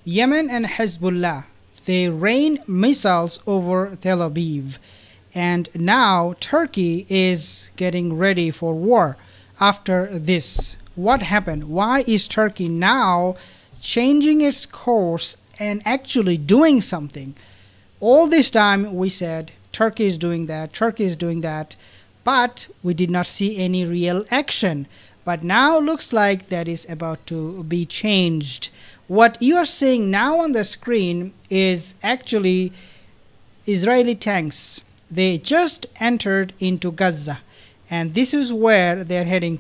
Yemen and Hezbollah, they rain missiles over Tel Aviv. And now Turkey is getting ready for war after this. What happened? Why is Turkey now changing its course and actually doing something? All this time we said Turkey is doing that, Turkey is doing that, but we did not see any real action. But now looks like that is about to be changed. What you are seeing now on the screen is actually Israeli tanks. They just entered into Gaza, and this is where they're heading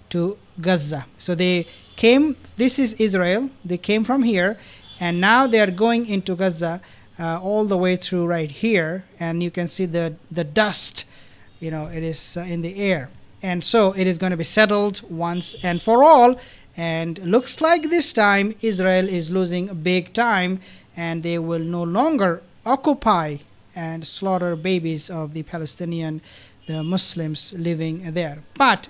to Gaza. So they came, this is Israel, they came from here, and now they are going into Gaza all the way through right here, and you can see the dust, it is in the air. And so it is going to be settled once and for all. And looks like this time Israel is losing big time, and they will no longer occupy and slaughter babies of the Palestinian, the Muslims living there. But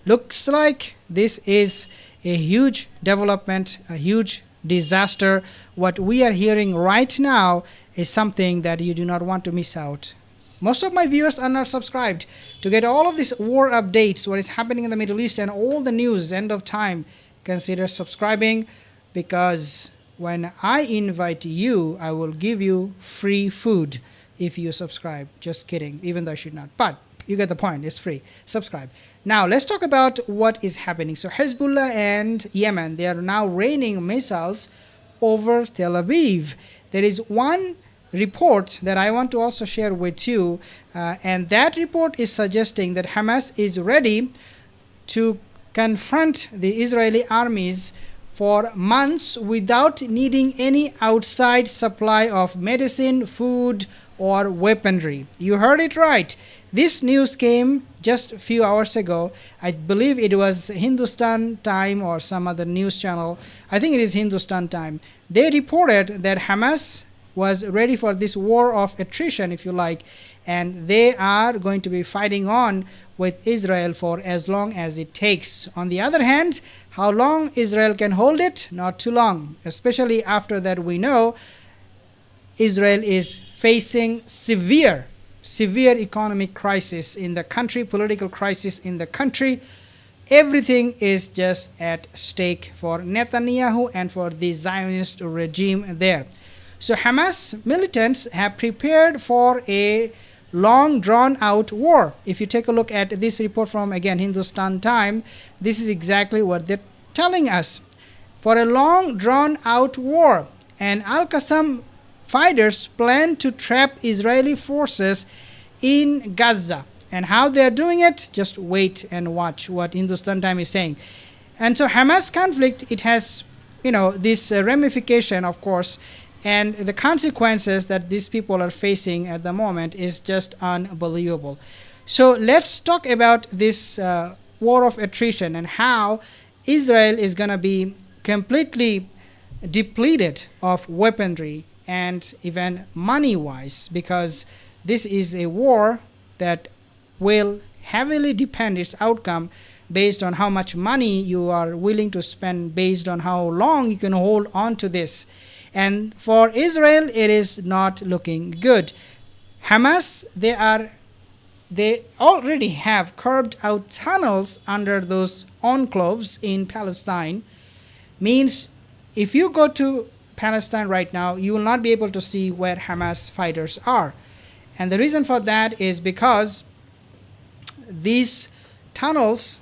looks like this is a huge development, a huge disaster. What we are hearing right now is something that you do not want to miss out. Most of my viewers are not subscribed. To get all of these war updates, what is happening in the Middle East and all the news, end of time, consider subscribing, because when I invite you, I will give you free food if you subscribe. Just kidding, even though I should not. But you get the point, it's free. Subscribe. Now let's talk about what is happening. So Hezbollah and Yemen, they are now raining missiles over Tel Aviv. There is one report that I want to also share with you, and that report is suggesting that Hamas is ready to confront the Israeli armies for months without needing any outside supply of medicine, food, or weaponry. You heard it right. This news came just a few hours ago. I believe it was Hindustan Time or some other news channel. I think it is Hindustan Time. They reported that Hamas was ready for this war of attrition, if you like, and they are going to be fighting on with Israel for as long as it takes. On the other hand, how long Israel can hold it? Not too long, especially after that we know Israel is facing severe economic crisis in the country, political crisis in the country. Everything is just at stake for Netanyahu and for the Zionist regime there. So Hamas militants have prepared for a long drawn out war. If you take a look at this report from, again, Hindustan Time, this is exactly what they're telling us. For a long drawn out war, and Al-Qassam fighters plan to trap Israeli forces in Gaza. And how they're doing it, just wait and watch what Hindustan Time is saying. And so Hamas conflict, it has, this ramification, of course, and the consequences that these people are facing at the moment is just unbelievable. So let's talk about this war of attrition and how Israel is going to be completely depleted of weaponry and even money-wise, because this is a war that will heavily depend its outcome based on how much money you are willing to spend, based on how long you can hold on to this. And for Israel, it is not looking good. Hamas, they already have carved out tunnels under those enclaves in Palestine. Means if you go to Palestine right now, you will not be able to see where Hamas fighters are. And the reason for that is because these tunnels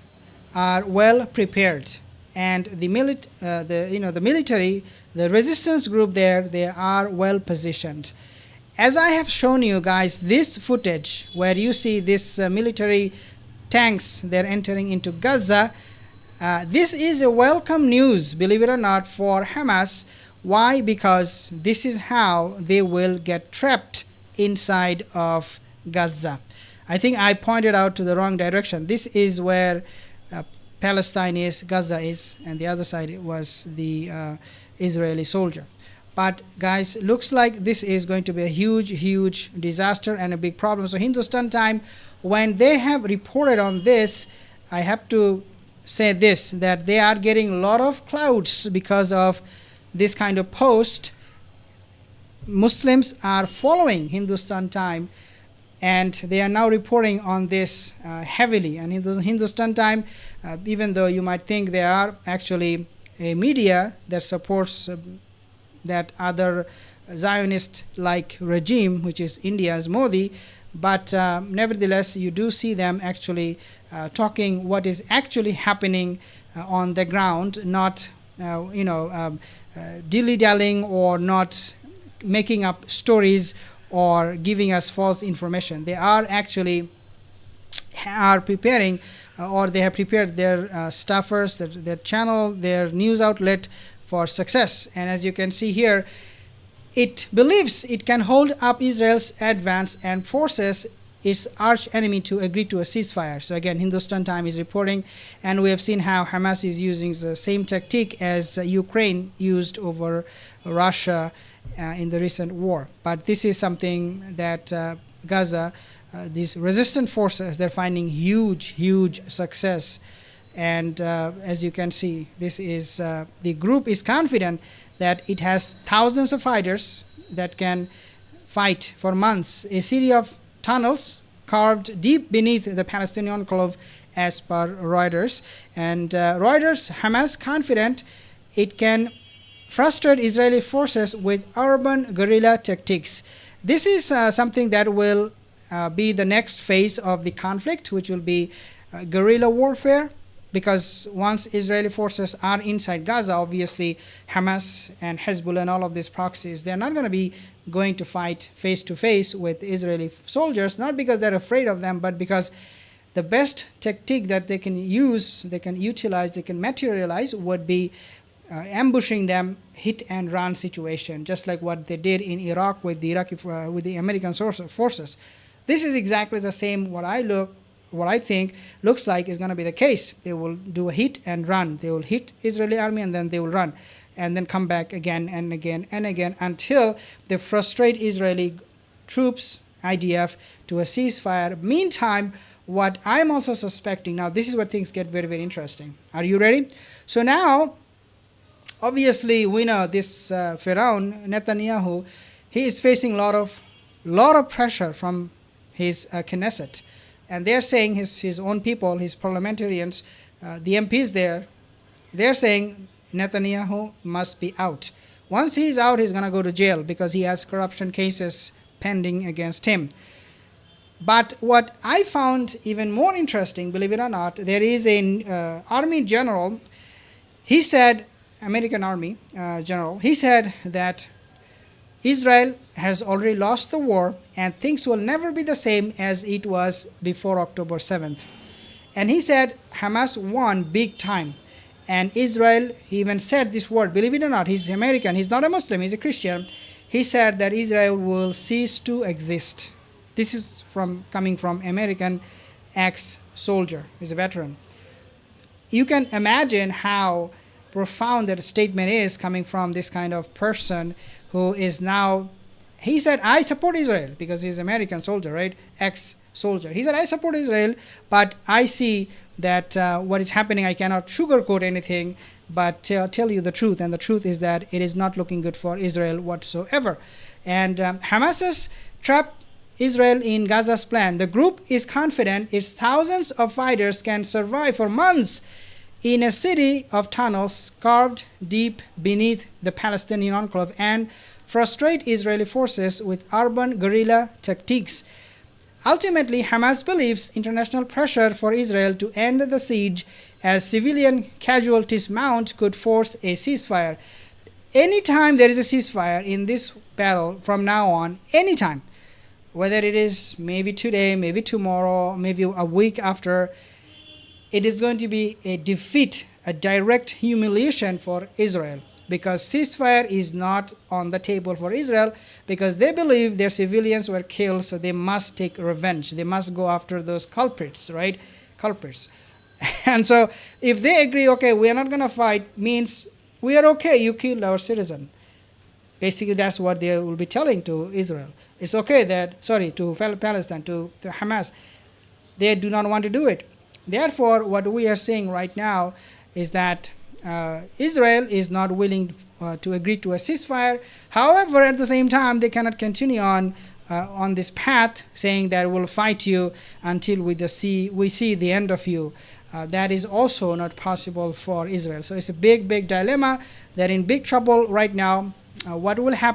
are well prepared, and the military, the resistance group there, they are well positioned. As I have shown you guys, this footage where you see this military tanks, they're entering into Gaza, this is a welcome news, believe it or not, for Hamas. Why? Because this is how they will get trapped inside of Gaza. I think I pointed out to the wrong direction. This is where Palestine is, Gaza is, and the other side was the Israeli soldier. But guys, looks like this is going to be a huge disaster and a big problem. So Hindustan Time, when they have reported on this, I have to say this, that they are getting a lot of clouds because of this kind of post, Muslims are following Hindustan time, and they are now reporting on this heavily. And in Hindustan time, even though you might think they are actually a media that supports that other Zionist-like regime, which is India's Modi, but nevertheless, you do see them actually talking what is actually happening on the ground, not dilly-dallying or not making up stories or giving us false information. They are actually preparing or they have prepared their staffers, their channel, their news outlet for success. And as you can see here, it believes it can hold up Israel's advance and forces its arch enemy to agree to a ceasefire. So again, Hindustan Time is reporting, and we have seen how Hamas is using the same tactic as Ukraine used over Russia in the recent war. But this is something that Gaza, these resistant forces, they're finding huge success. And as you can see, this is the group is confident that it has thousands of fighters that can fight for months. A series of tunnels carved deep beneath the Palestinian enclave, as per Reuters. And Reuters, Hamas confident it can frustrate Israeli forces with urban guerrilla tactics. This is something that will be the next phase of the conflict, which will be guerrilla warfare, because once Israeli forces are inside Gaza, obviously Hamas and Hezbollah and all of these proxies, they're not going to be going to fight face to face with Israeli soldiers, not because they're afraid of them, but because the best tactic that they can use, they can utilize, they can materialize would be ambushing them, hit and run situation, just like what they did in Iraq with the American forces. This is exactly the same what I think looks like is going to be the case. They will do a hit and run. They will hit Israeli army and then they will run and then come back again and again and again until they frustrate Israeli troops, IDF, to a ceasefire. Meantime, what I'm also suspecting, now this is where things get very interesting. Are you ready? So now, obviously, we know this Pharaoh Netanyahu, he is facing a lot of pressure from his Knesset. And they're saying his own people, his parliamentarians, the MPs there, they're saying Netanyahu must be out. Once he's out, he's going to go to jail because he has corruption cases pending against him. But what I found even more interesting, believe it or not, there is an army general. He said, American army general, he said that Israel has already lost the war and things will never be the same as it was before October 7th. And he said Hamas won big time. And Israel, he even said this word, believe it or not, he's American, he's not a Muslim, he's a Christian. He said that Israel will cease to exist. This is coming from American ex-soldier, he's a veteran. You can imagine how profound that statement is coming from this kind of person who is now, he said, I support Israel, because he's an American soldier, right? Ex-soldier. He said, I support Israel, but I see that what is happening, I cannot sugarcoat anything, but tell you the truth. And the truth is that it is not looking good for Israel whatsoever. And Hamas has trapped Israel in Gaza's plan. The group is confident its thousands of fighters can survive for months in a city of tunnels carved deep beneath the Palestinian enclave and frustrate Israeli forces with urban guerrilla tactics. Ultimately, Hamas believes international pressure for Israel to end the siege as civilian casualties mount could force a ceasefire. Anytime there is a ceasefire in this battle from now on, anytime, whether it is maybe today, maybe tomorrow, maybe a week after, it is going to be a defeat, a direct humiliation for Israel, because ceasefire is not on the table for Israel, because they believe their civilians were killed, so they must take revenge. They must go after those culprits, right? Culprits. And so if they agree, okay, we are not going to fight, means we are okay, you killed our citizen. Basically, that's what they will be telling to Israel. It's okay to Palestine, to Hamas. They do not want to do it. Therefore, what we are saying right now is that Israel is not willing to agree to a ceasefire. However, at the same time, they cannot continue on this path, saying that we'll fight you until we see the end of you. That is also not possible for Israel. So it's a big dilemma. They're in big trouble right now. What will happen?